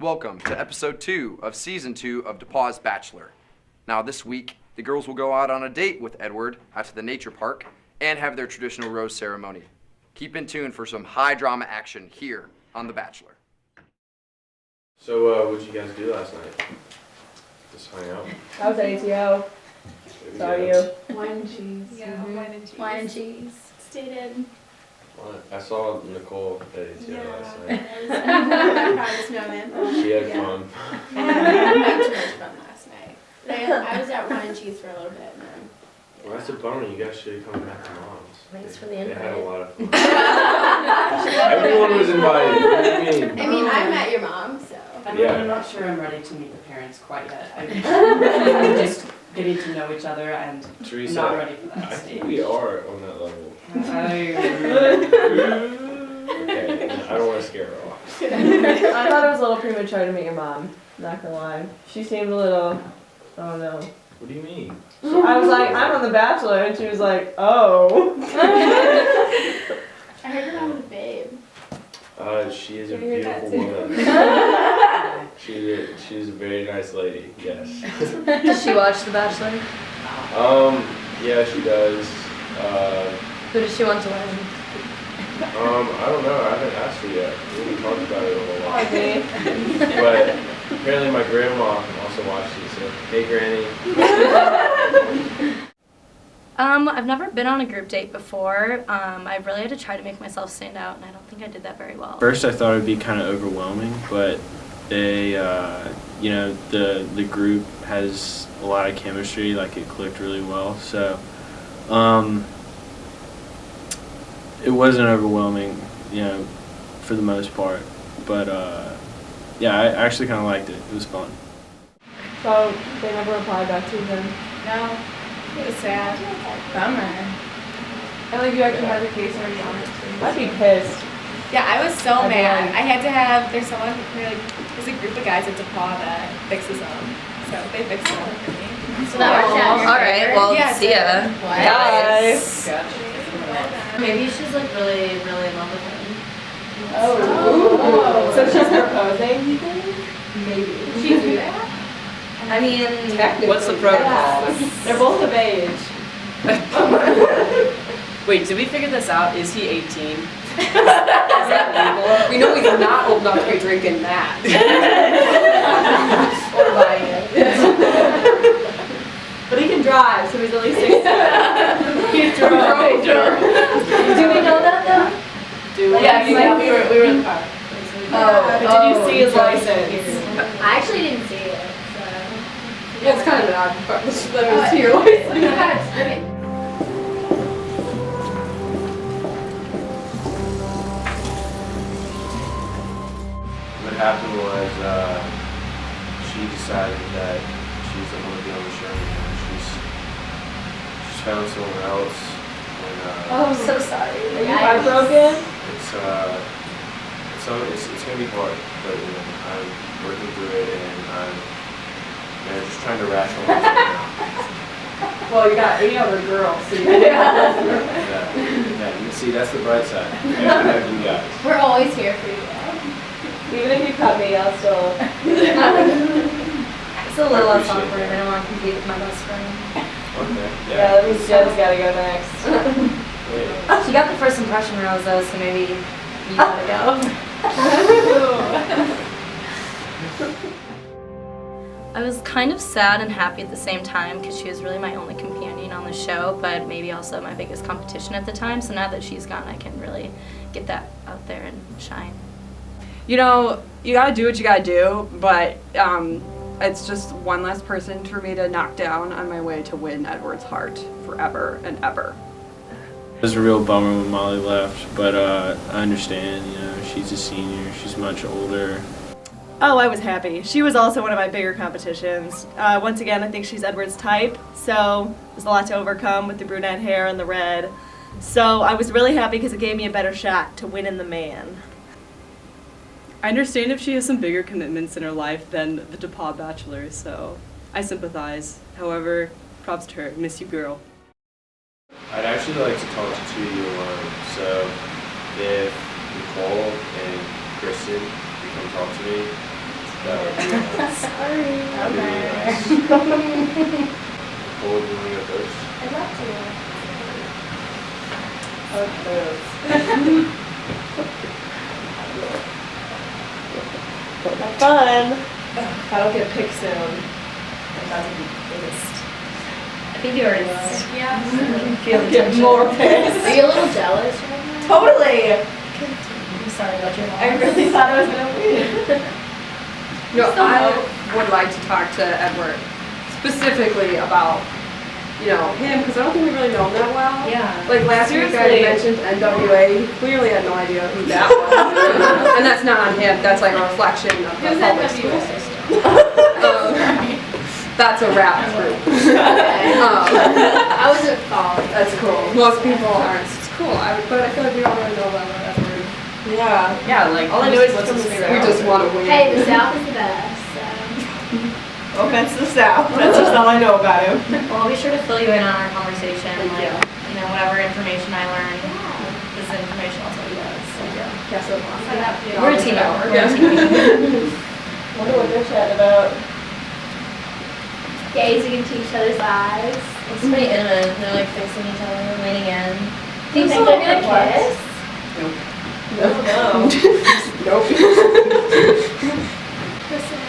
welcome to episode 2 of season 2 of DePauw's Bachelor. Now this week, the girls will go out on a date with Edward out to the nature park and have their traditional rose ceremony. Keep in tune for some high drama action here on The Bachelor. So, what'd you guys do last night? Just hang out? That was ATO. Saw you. Wine and cheese. Yeah, wine and cheese. Wine and cheese. Stayed in. I saw Nicole at ATO last night. That was my proudest moment. She had fun. I had too much fun last night. I was at wine and cheese for a little bit. And then, Well, that's a bummer. You guys should have come back to Mom's. Thanks for the They had a invite. lot of fun. Everyone was invited. What do you mean? I mean, I met your mom, so. I'm not sure I'm ready to meet the parents quite yet. I'm just getting to know each other and Teresa, not ready for that I stage. think we are on that level. I Okay, I don't want to scare her off. I thought it was a little premature to meet your mom. Not gonna lie. She seemed a little, I don't know. What do you mean? I was like, I'm on The Bachelor, and she was like, oh. I heard your mom was a babe. She is a beautiful woman. She's a very nice lady. Yes. Does she watch The Bachelor? Yeah, she does. Who does she want to win? I don't know. I haven't asked her yet. We haven't talked about it in a while. Okay. But apparently my grandma also watched it, so hey Granny. I've never been on a group date before. I really had to try to make myself stand out, and I don't think I did that very well. First I thought it would be kind of overwhelming, but they, the group has a lot of chemistry, like it clicked really well, so it wasn't overwhelming, for the most part, but yeah, I actually kind of liked it. It was fun. So, they never replied back to you then? No. It was sad. Bummer. And like, you actually had the case already on it too. I'd be pissed. Yeah, I was so I'd be mad. like- I had to have, there's a group of guys at DePauw that fixes them. So they fixed them for me. So that worked out. All right. Well, Yeah, see ya. Bye. Maybe she's like really, really in love with him. Oh. So she's proposing, you think? Maybe. She do that? I mean, Technically. What's the protocol? They're both of age. Wait, did we figure this out? Is he 18? We know he's not old enough to be drinking that. Or buying it. But he can drive, so he's at least 16. He's drove. do we know that though? Do we? Yeah, we were in the car. But did you see his license? I actually didn't see it. Yeah, it's kind of an odd part. Let me see your So. license. What happened was she decided that she doesn't want to be on the show anymore. She's found someone else, and Oh, I'm so sorry. Are you heartbroken? it's gonna be hard, but I'm working through it, and I'm just trying to rationalize it now. Well, you got 8 other girls, so you Yeah, you see, that's the bright side. I have you guys. We're always here for you. Even if you cut me, I'll still. It's a little less awkward. I don't want to compete with my best friend. Okay. Yeah, that means Jen's gotta go next. Wait. She got the first impression rose though, so maybe you gotta go. I was kind of sad and happy at the same time because she was really my only companion on the show, but maybe also my biggest competition at the time. So now that she's gone, I can really get that out there and shine. You know, you gotta do what you gotta do, but it's just one less person for me to knock down on my way to win Edward's heart forever and ever. It was a real bummer when Molly left, but I understand, she's a senior, she's much older. Oh, I was happy. She was also one of my bigger competitions. Once again, I think she's Edward's type, so there's a lot to overcome with the brunette hair and the red. So I was really happy because it gave me a better shot to win in the man. I understand if she has some bigger commitments in her life than the DePauw Bachelor, so I sympathize. However, props to her. Miss you, girl. I'd actually like to talk to two of you alone. So if Nicole and Kristen can come talk to me, Sorry. What would you want to go first? I'd love to. Have fun. If I don't get picked soon, that's the biggest. I think you already lost. Yeah. Feel get more pissed. Are you a little jealous right now? Totally. I'm sorry about your loss. I really thought I was gonna win. No, I would like to talk to Edward specifically about, him, because I don't think we really know him that well. Yeah. Like last week I Seriously. mentioned NWA, he clearly had no idea who that was. And that's not on him, that's like a reflection of the Who's public NWA? school system. That's a rap group. I wasn't following. That's cool. Most people aren't. It's cool, but I feel like we don't really know about Edward. Yeah. Yeah, like, All I know is what's from his the favorite? We just want to win. Hey, the South is the best. So. No offense to the South. That's just all I know about him. Well, I'll be sure to fill you in on our conversation. Thank you. Whatever information I learn is information I'll tell you guys. So, Yeah, so awesome. we're a team. We're Yeah. a team. Wonder what they're chatting about. Gazing into each other's eyes. It's pretty intimate. They're like fixing each other, leaning in. Do you think they're gonna kiss? No. Nope. Listen,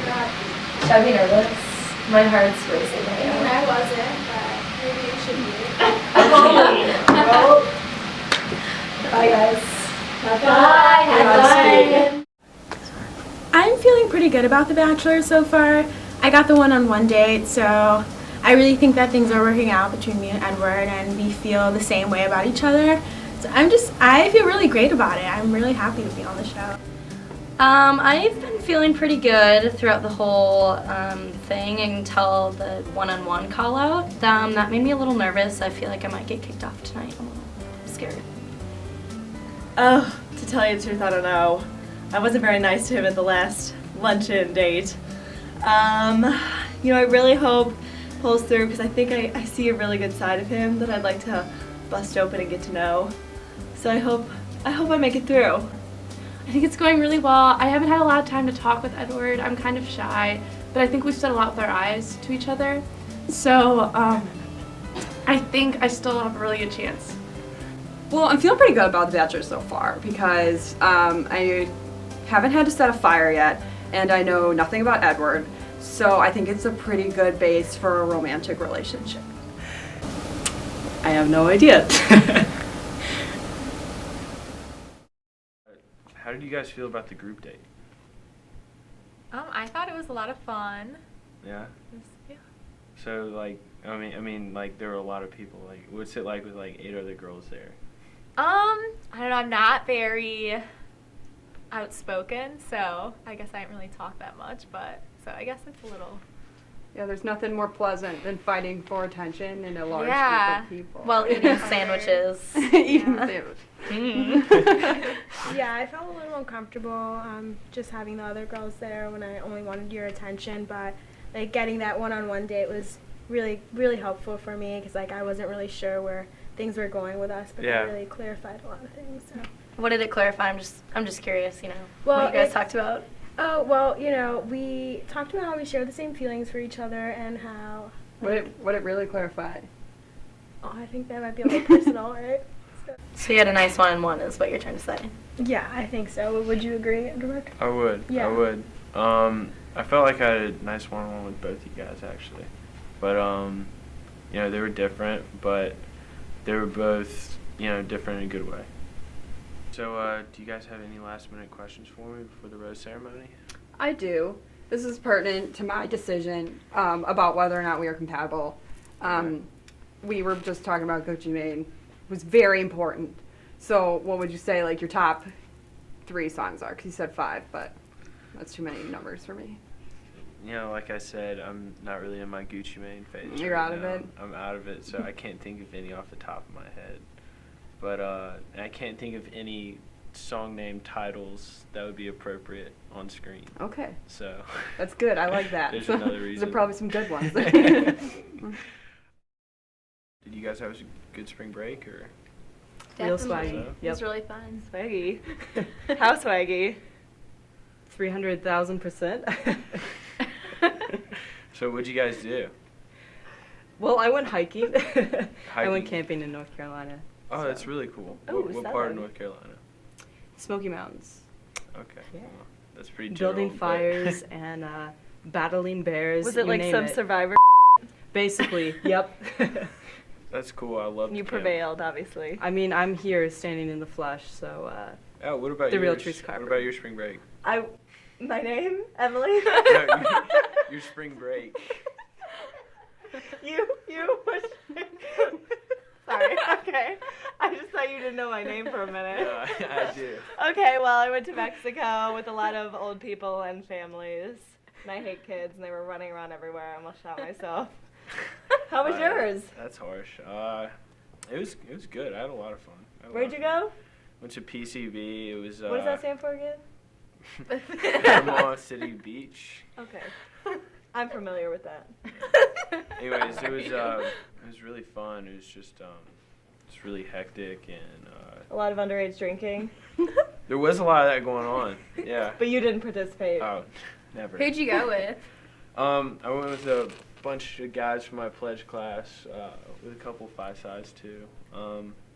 God. Should I be nervous? My heart's racing I right mean, now. I wasn't, but maybe it should be. Well, Bye, guys. Bye. Have fun. I'm feeling pretty good about The Bachelor so far. I got the one-on-one date, so I really think that things are working out between me and Edward, and we feel the same way about each other. So I feel really great about it. I'm really happy to be on the show. I've been feeling pretty good throughout the whole thing until the one-on-one call out. That made me a little nervous. I feel like I might get kicked off tonight. I'm a little scared. Oh, to tell you the truth, I don't know. I wasn't very nice to him at the last luncheon date. I really hope pulls through because I think I see a really good side of him that I'd like to bust open and get to know. So I hope I make it through. I think it's going really well. I haven't had a lot of time to talk with Edward. I'm kind of shy, but I think we've said a lot with our eyes to each other. So I think I still have a really good chance. Well, I'm feeling pretty good about The Bachelor so far because I haven't had to set a fire yet, and I know nothing about Edward, so I think it's a pretty good base for a romantic relationship. I have no idea. How did you guys feel about the group date? I thought it was a lot of fun. Yeah. Yeah. So like, I mean, like there were a lot of people. Like, what's it like with like 8 other girls there? I don't know. I'm not very outspoken, so I guess I didn't really talk that much. But so I guess it's a little. Yeah, there's nothing more pleasant than fighting for attention in a large Yeah. group of people. Well, eating sandwiches. Eating Yeah. sandwich. Yeah, I felt a little uncomfortable just having the other girls there when I only wanted your attention, but like getting that one-on-one date was really, really helpful for me because like I wasn't really sure where things were going with us, but Yeah. it really clarified a lot of things. So. What did it clarify? I'm just curious. Well, what you guys talked about. Oh, well, we talked about how we share the same feelings for each other and how... What it really clarified? Oh, I think that might be a little personal, right? So you had a nice one-on-one is what you're trying to say. Yeah, I think so. Would you agree, Edward? I would. Yeah. I would. I felt like I had a nice one-on-one with both you guys actually, but they were different, but they were both different in a good way. So, do you guys have any last-minute questions for me before the rose ceremony? I do. This is pertinent to my decision about whether or not we are compatible. We were just talking about Gucci Mane. It was very important. So what would you say like your top 3 songs are? Because you said 5, but that's too many numbers for me. Like I said, I'm not really in my Gucci Mane phase. You're out of it? I'm out of it, so I can't think of any off the top of my head. But I can't think of any song name titles that would be appropriate on screen. Okay. So that's good. I like that. There's another reason. There's probably some good ones. Did you guys have a good spring break or? Real Definitely. swaggy. It was really fun. Swaggy. How swaggy? 300,000%. So what'd you guys do? Well, I went hiking. I Hiking? went camping in North Carolina. Oh, that's really cool. Oh, what is that part of right? North Carolina? Smoky Mountains. Okay. Yeah. Well, that's pretty general. Building but- fires and battling bears. Was it you like name some it. Survivor? Basically, yep. That's cool. I love. You camp. prevailed, obviously. I mean, I'm here standing in the flesh, so Oh, what about The real yours? true What Scarper. about your spring break? My name, Emily. No, your spring break. you. Sorry. Okay. I just thought you didn't know my name for a minute. No, I do. Okay, well, I went to Mexico with a lot of old people and families. And I hate kids, and they were running around everywhere. I almost shot myself. How was yours? That's harsh. It was good. I had a lot of fun. Where'd you go? Went to PCB. It was. What does that stand for again? Panama City Beach. Okay. I'm familiar with that. Anyways, it was really fun. It was just it's really hectic and A lot of underage drinking. there was a lot of that going on. Yeah. But you didn't participate. Oh, never. Who'd you go with? I went with a bunch of guys from my pledge class, with a couple 5-sides too.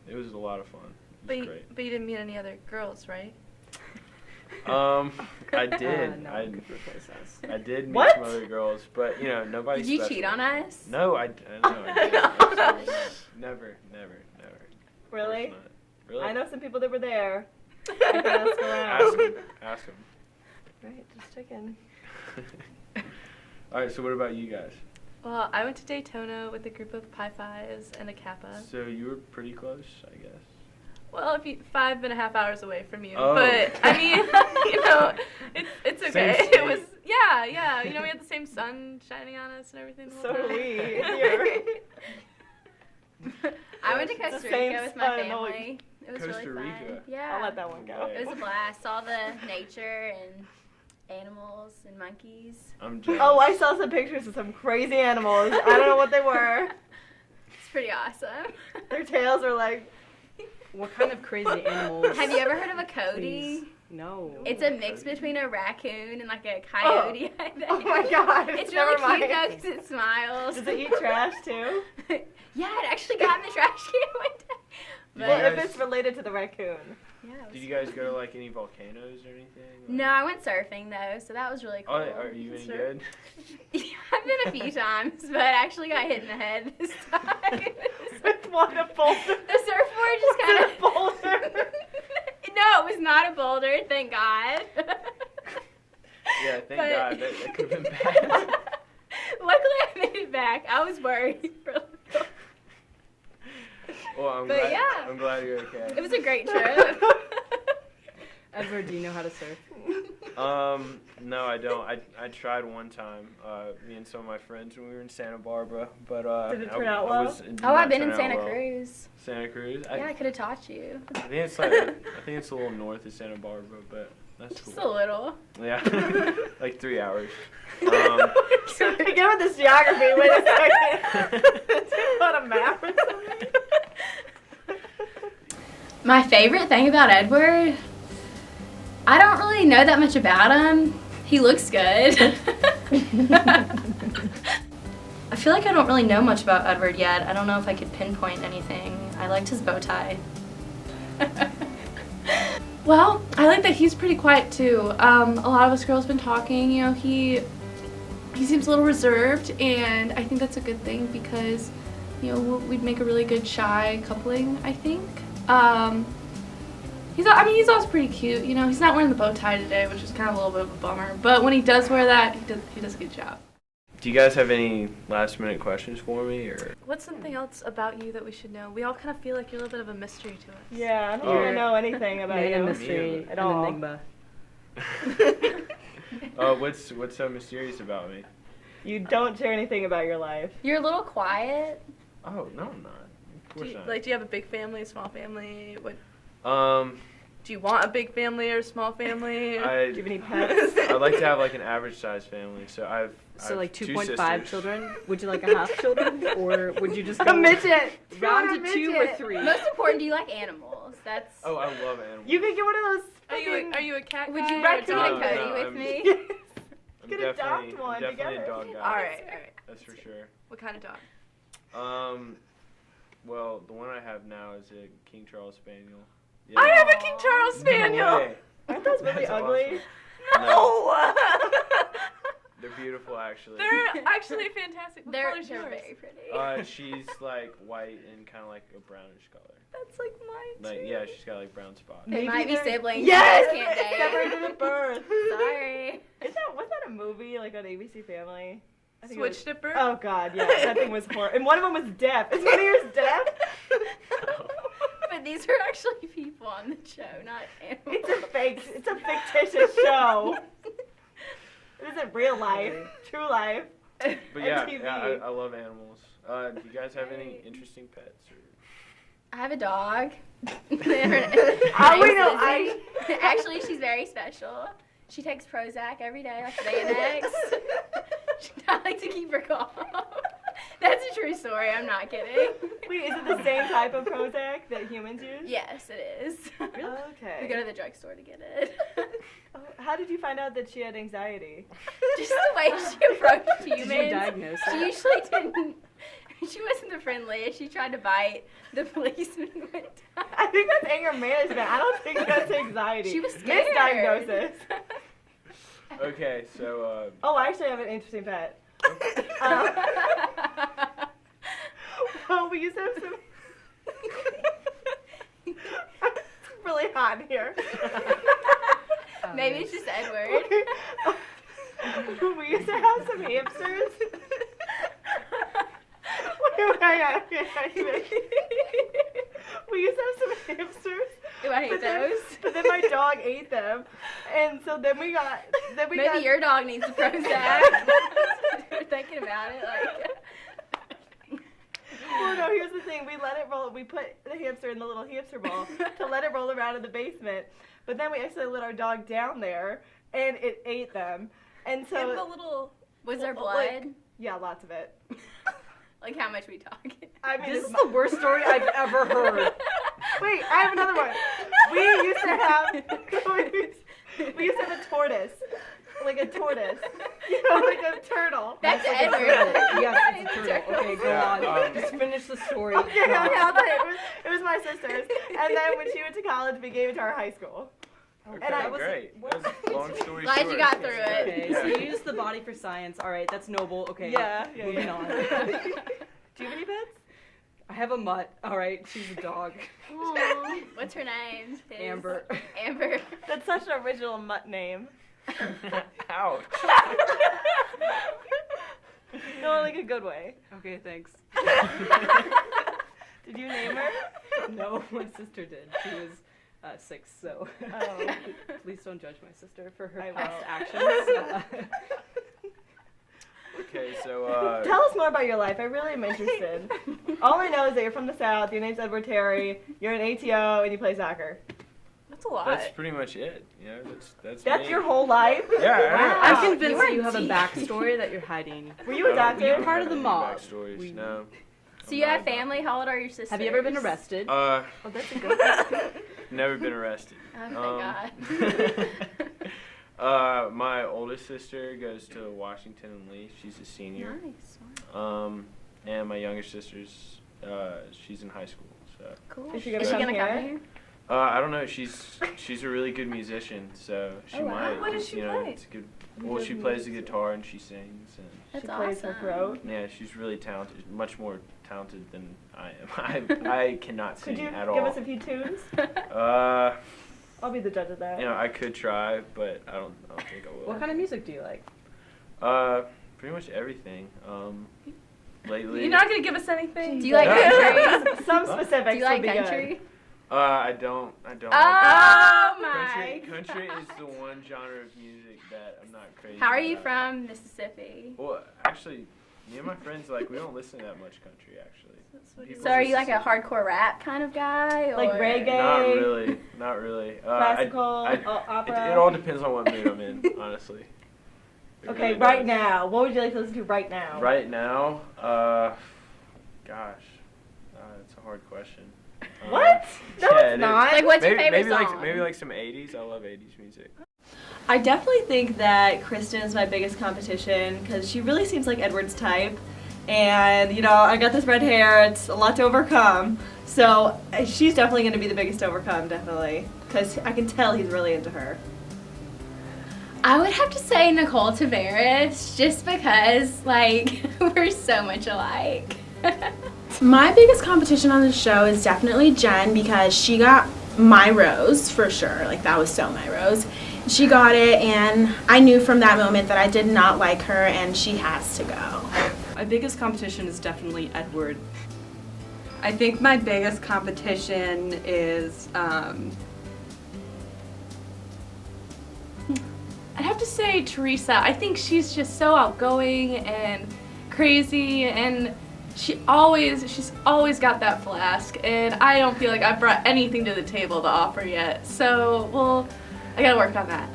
It was a lot of fun. It was great. But you didn't meet any other girls, right? I did. No, I could replace us. I did meet What? some other girls, but nobody. Did you special. cheat on us? No, I didn't. Absolutely not. Never. Really? Of course not. Really? I know some people that were there. I can ask around. Ask them. Right, just checking. All right. So what about you guys? Well, I went to Daytona with a group of Pi Phis and a Kappa. So you were pretty close, I guess. Well, 5.5 hours away from you, Oh. but I mean, it's okay. Same It was, yeah. We had the same sun shining on us and everything. the whole So do time. we here. I went to It's Costa the same Rica with my sun, family. It was Costa really Rica. fun. I'll Yeah. let that one go. It was a blast. Saw the nature and animals and monkeys. I'm jealous. Oh, I saw some pictures of some crazy animals. I don't know what they were. It's pretty awesome. Their tails were like. What kind of crazy animals? Have you ever heard of a coyote? Please. No. It's a mix between a raccoon and like a coyote, I think. Oh my god. It's Never really cute though mind. because it smiles. Does it eat trash too? Yeah, it actually got in the trash can one day. Did Well, you if guys- it's related to the raccoon. Yeah, it was Did you guys go to like any volcanoes or anything? No, I went surfing though, so that was really cool. Oh, are you any good? Yeah, I've been a few times, but I actually got hit in the head this time. With what, a boulder? The surfboard just kind Was it of. a boulder? No, it was not a boulder, thank God. Yeah, thank But- God. That could have been bad. Luckily, I made it back. I was worried for a little. Well, I'm But glad. yeah. I'm glad you're okay. It was a great trip. Edward, do you know how to surf? No, I don't. I tried one time, me and some of my friends when we were in Santa Barbara, but Did it turn out well? it did Oh, not I've been turn in out Santa well. Cruz. Santa Cruz. Yeah, I could have taught you. I think it's a little north of Santa Barbara, but that's Just cool. a little. Yeah, like 3 hours. Get with this geography. Wait a second. Did you put a map or something? My favorite thing about Edward, I don't really know that much about him. He looks good. I feel like I don't really know much about Edward yet. I don't know if I could pinpoint anything. I liked his bow tie. Well, I like that he's pretty quiet too. A lot of us girls been talking. He seems a little reserved, and I think that's a good thing because, we'd make a really good shy coupling. I think. He's always pretty cute. He's not wearing the bow tie today, which is kind of a little bit of a bummer. But when he does wear that, he does a good job. Do you guys have any last-minute questions for me, or? What's something else about you that we should know? We all kind of feel like you're a little bit of a mystery to us. Yeah, I don't really know anything about Man you. of mystery, at an all. enigma. What's so mysterious about me? You don't share anything about your life. You're a little quiet. Oh no, I'm not. Of course not. Do you have a big family, a small family? What? Um, Do you want a big family or a small family? Do you have any pets? I'd like to have like an average-sized family. So I have like two 2.5 sisters. children? Would you like a half children? Or would you just A go midget. round You want to a 2 or midget. 3? Most important, do you like animals? That's. Oh, I love animals. You could get one of those Are you a cat Would guy you or a like to get dog a guy? Cody No, with me? I'm Could adopt definitely, one I'm definitely together. a dog guy. All right. That's for sure. What kind of dog? Well, the one I have now is a King Charles Spaniel. Yeah. I have a King Charles No Spaniel. way. Aren't those really That's ugly? awesome. No. They're beautiful, actually. They're actually fantastic. What They're color's yours? very pretty. She's like white and kind of like a brownish color. That's like mine Like, yeah, she's got like brown spots. They might be they're- siblings. Yes! You guys can't date. Separated at birth. Sorry. Was that a movie like on ABC Family? I think it Switch was- dipper? Oh God, yeah, that thing was horrible. And one of them was deaf. Is one of yours deaf? But these are actually people on the show, not animals. It's a fictitious show. It isn't real life, true life. But yeah, TV. I love animals. Do you guys have any interesting pets? Or? I have a dog. Actually, she's very special. She takes Prozac every day, like Xanax. I like to keep her calm. That's a true story. I'm not kidding. Wait, is it the same type of Prozac that humans use? Yes, it is. Okay. We go to the drugstore to get it. How did you find out that she had anxiety? Just the way she approached humans. Did you diagnose She it? usually didn't. She wasn't the friendliest. She tried to bite the policeman one time. I think that's anger management. I don't think that's anxiety. She was scared. Misdiagnosis. Okay, so Oh, I actually have an interesting pet. Well, we used to have some. It's really hot in here. Maybe it's just Edward. We used to have some hamsters. Wait, hang on. We used to have some hamsters. Do I hate but then- those? But then my dog ate them, and so then we got. Maybe your dog needs a Prozac. We're thinking about it, like. Well, no, here's the thing. We let it roll. We put the hamster in the little hamster ball to let it roll around in the basement. But then we actually let our dog down there, and it ate them. And so. In the little. Was there blood? Like, yeah, lots of it. Like how much we talking? I mean, This is the worst story I've ever heard. Wait, I have another one. We used to have a tortoise. Like a tortoise. You know, like a turtle. That's Like a Edward. turtle. Yes, it's a turtle. Okay, go Yeah, on. Just finish the story. Okay, okay, I'll tell you. It was my sister's. And then when she went to college, we gave it to our high school. Okay, And I was- great. That's long story Glad you short. got through it. Okay, so you use the body for science. All right, that's noble. Okay, Yeah, moving on. Do you have any pets? I have a mutt. All right, she's a dog. Aw. What's her name? Amber. Amber. That's such an original mutt name. Ouch. No, like a good way. Okay, thanks. Did you name her? No, my sister did. She was 6, so Oh. please don't judge my sister for her I past will. actions. Okay, so Tell us more about your life. I really am interested. All I know is that you're from the South, your name's Edward Terry, you're an ATO, and you play soccer. That's a lot. that's pretty much it. You know, that's That's me. your whole life? Yeah. I'm convinced You that you are have a deep. backstory that you're hiding. Were you I don't adopted? really part of have the any mob. Backstories. We- No. So you have family? How old are your sisters? Have you ever been arrested? Oh, that's a good Never been arrested. Oh my god. My oldest sister goes to Washington and Lee. She's a senior. Nice. And my younger sister's she's in high school. So Cool. Is she Is she gonna gonna come come here? here? I don't know. She's a really good musician. So she Oh, wow. might. What does just, she you know, play? it's good. Well, she plays the guitar and she sings and. That's She plays her awesome. throat. Yeah, she's really talented. Much more talented than I am. I cannot sing Could you at give all. us a few tunes? I'll be the judge of that. You know, I could try, but I don't think I will. What kind of music do you like? Pretty much everything. Lately. You're not gonna give us anything? Do you like Yeah. country? Some What? specifics Do you like would be country? good. I don't. Oh my! Country is the one genre of music that I'm not crazy. How are you about. from Mississippi? Well, actually, me and my friends we don't listen to that much country. Actually. People So are you like a listen- hardcore rap kind of guy? Like or? reggae? Not really. Not really. Classical, opera? It all depends on what mood I'm in, honestly. It Okay, really right does. now. What would you like to listen to right now? Right now, gosh. It's a hard question. What? No, yeah, it's it not. is. Like, what's your maybe, favorite maybe song? Like, maybe like some 80s. I love 80s music. I definitely think that Kristen is my biggest competition because she really seems like Edward's type. And, you know, I got this red hair, it's a lot to overcome. So she's definitely going to be the biggest to overcome, definitely. Because I can tell he's really into her. I would have to say Nicole Tavares, just because, like, we're so much alike. My biggest competition on the show is definitely Jen because she got my rose for sure. Like, that was so my rose. She got it, and I knew from that moment that I did not like her, and she has to go. My biggest competition is definitely Edward. I think my biggest competition is I'd have to say Teresa. I think she's just so outgoing and crazy, and she's always got that flask, and I don't feel like I've brought anything to the table to offer yet. So, well, I gotta work on that.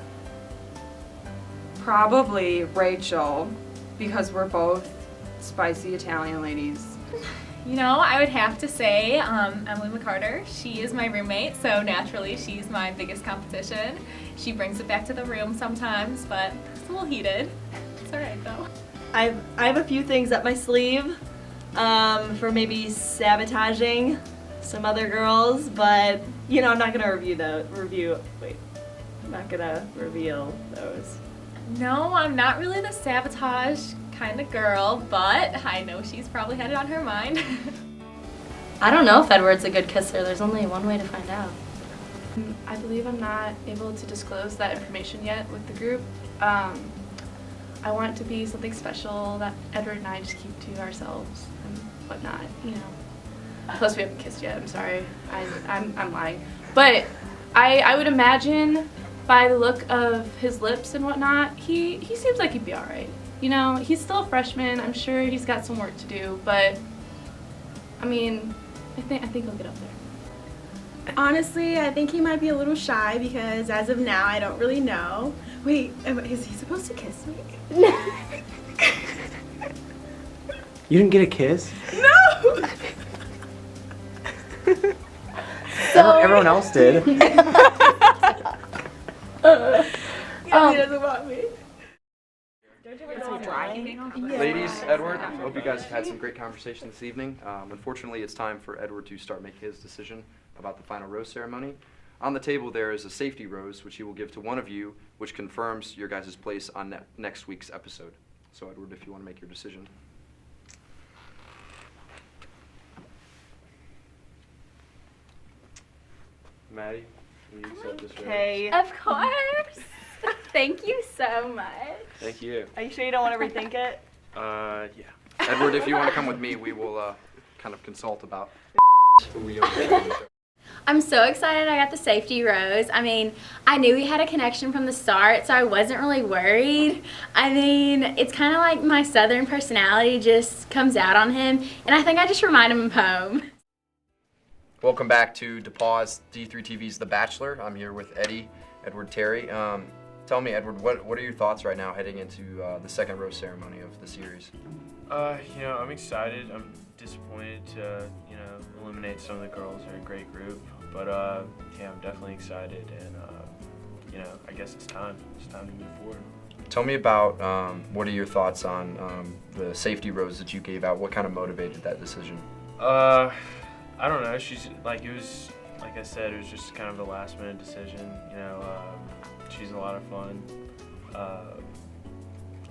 probably Rachel because we're both spicy Italian ladies. You know, I would have to say Emily McCarter. She is my roommate, so naturally she's my biggest competition. She brings it back to the room sometimes, but it's a little heated. It's alright though. I have a few things up my sleeve for maybe sabotaging some other girls, but you know I'm not gonna I'm not gonna reveal those. No, I'm not really the sabotage kind of girl, but I know she's probably had it on her mind. I don't know if Edward's a good kisser. There's only one way to find out. I believe I'm not able to disclose that information yet with the group. I want it to be something special that Edward and I just keep to ourselves and whatnot, you know. Plus, we haven't kissed yet. I'm sorry. I'm lying. But I would imagine by the look of his lips and whatnot, he seems like he'd be all right. You know, he's still a freshman. I'm sure he's got some work to do, but I mean, I think he'll get up there. Honestly, I think he might be a little shy because as of now, I don't really know. Wait, is he supposed to kiss me? You didn't get a kiss? No! Everyone else did. He doesn't want me. Ladies, Edward, I hope you guys have had some great conversation this evening. Unfortunately, it's time for Edward to start making his decision about the final rose ceremony. On the table there is a safety rose, which he will give to one of you, which confirms your guys' place on next week's episode. So, Edward, if you want to make your decision. Maddie, will you accept this rose? Okay. Of course. Thank you so much. Thank you. Are you sure you don't want to rethink it? Yeah. Edward, if you want to come with me, we will kind of consult about I'm so excited I got the safety rose. I mean, I knew we had a connection from the start, so I wasn't really worried. I mean, it's kind of like my southern personality just comes out on him, and I think I just remind him of home. Welcome back to DePauw's D3 TV's The Bachelor. I'm here with Edward Terry. Tell me, Edward, what are your thoughts right now heading into the second rose ceremony of the series? You know, I'm excited. I'm disappointed to, you know, eliminate some of the girls. They're a great group. But, yeah, I'm definitely excited. And, you know, I guess it's time. It's time to move forward. Tell me about what are your thoughts on the safety rose that you gave out? What kind of motivated that decision? I don't know. She's, like, it was, like I said, it was just kind of a last-minute decision. You know, she's a lot of fun.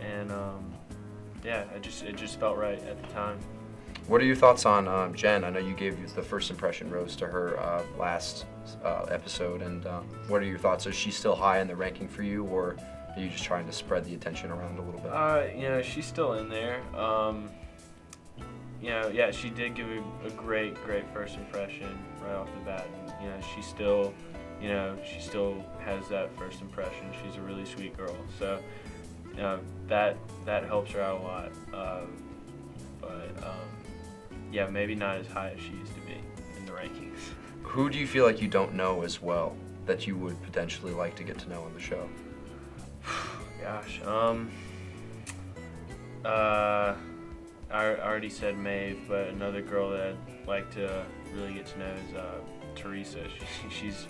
And, yeah, it just felt right at the time. What are your thoughts on Jen? I know you gave the first impression rose to her last episode, and what are your thoughts? Is she still high in the ranking for you, or are you just trying to spread the attention around a little bit? You know, she's still in there. You know, yeah, she did give a great first impression right off the bat, and you know, she still has that first impression. She's a really sweet girl, so you know, that helps her out a lot. But yeah, maybe not as high as she used to be in the rankings. Who do you feel like you don't know as well that you would potentially like to get to know on the show? Gosh, I already said Maeve, but another girl that I'd like to really get to know is Teresa. She's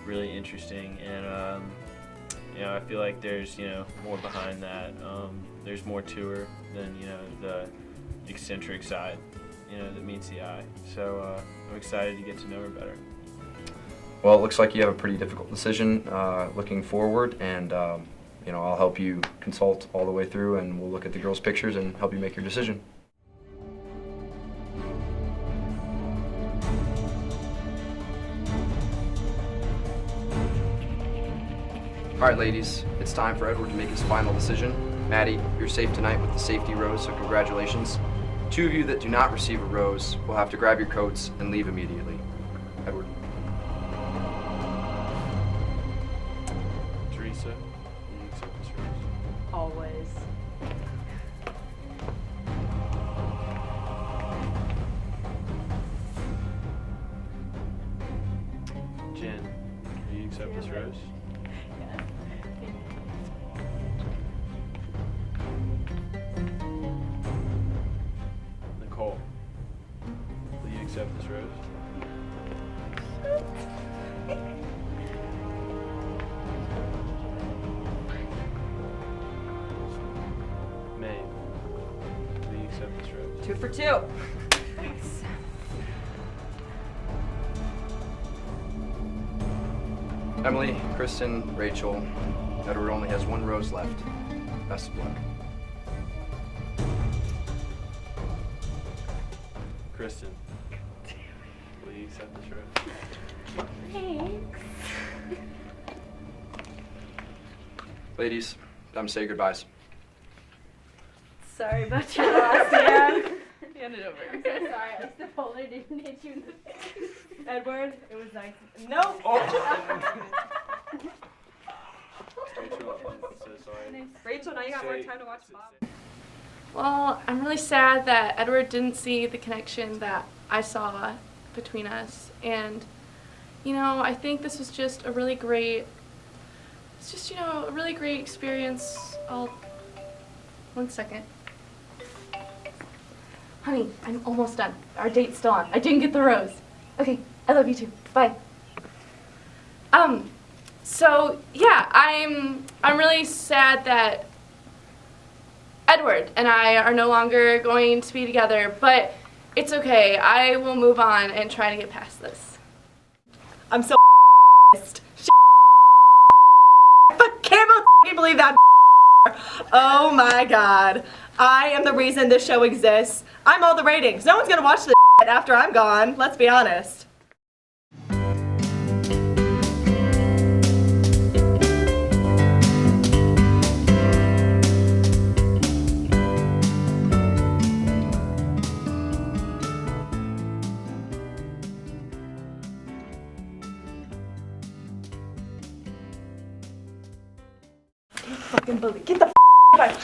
really interesting, and I feel like there's more behind that. There's more to her than the eccentric side, that meets the eye. So I'm excited to get to know her better. Well, it looks like you have a pretty difficult decision looking forward, and I'll help you consult all the way through, and we'll look at the girls' pictures and help you make your decision. All right, ladies, it's time for Edward to make his final decision. Maddie, you're safe tonight with the safety rose, so congratulations. 2 of you that do not receive a rose will have to grab your coats and leave immediately. Edward. Teresa, will you accept this rose? Always. Jen, will you accept this rose? Nicole, will you accept this rose? Maeve, will you accept this rose? 2 for 2. Emily, Kristen, Rachel, Edward only has 1 rose left. Best of luck. Kristen, will you accept this rose? Thanks. Ladies, time to say your goodbyes. Sorry about your loss, Dan. Hand it over. I'm so sorry. At least the folder didn't hit you in the face. Edward, it was nice. Nope. Rachel, I'm so sorry. Rachel, now you got more time to watch Bob. Well, I'm really sad that Edward didn't see the connection that I saw between us. And, I think this was just a really great, a really great experience. One second. Honey, I'm almost done. Our date's still on. I didn't get the rose. Okay, I love you too. Bye. So yeah, I'm really sad that Edward and I are no longer going to be together, but it's okay. I will move on and try to get past this. I'm so pissed. I can't believe that. Oh my god. I am the reason this show exists. I'm all the ratings. No one's gonna watch this after I'm gone. Let's be honest. Fucking believe. Get the back.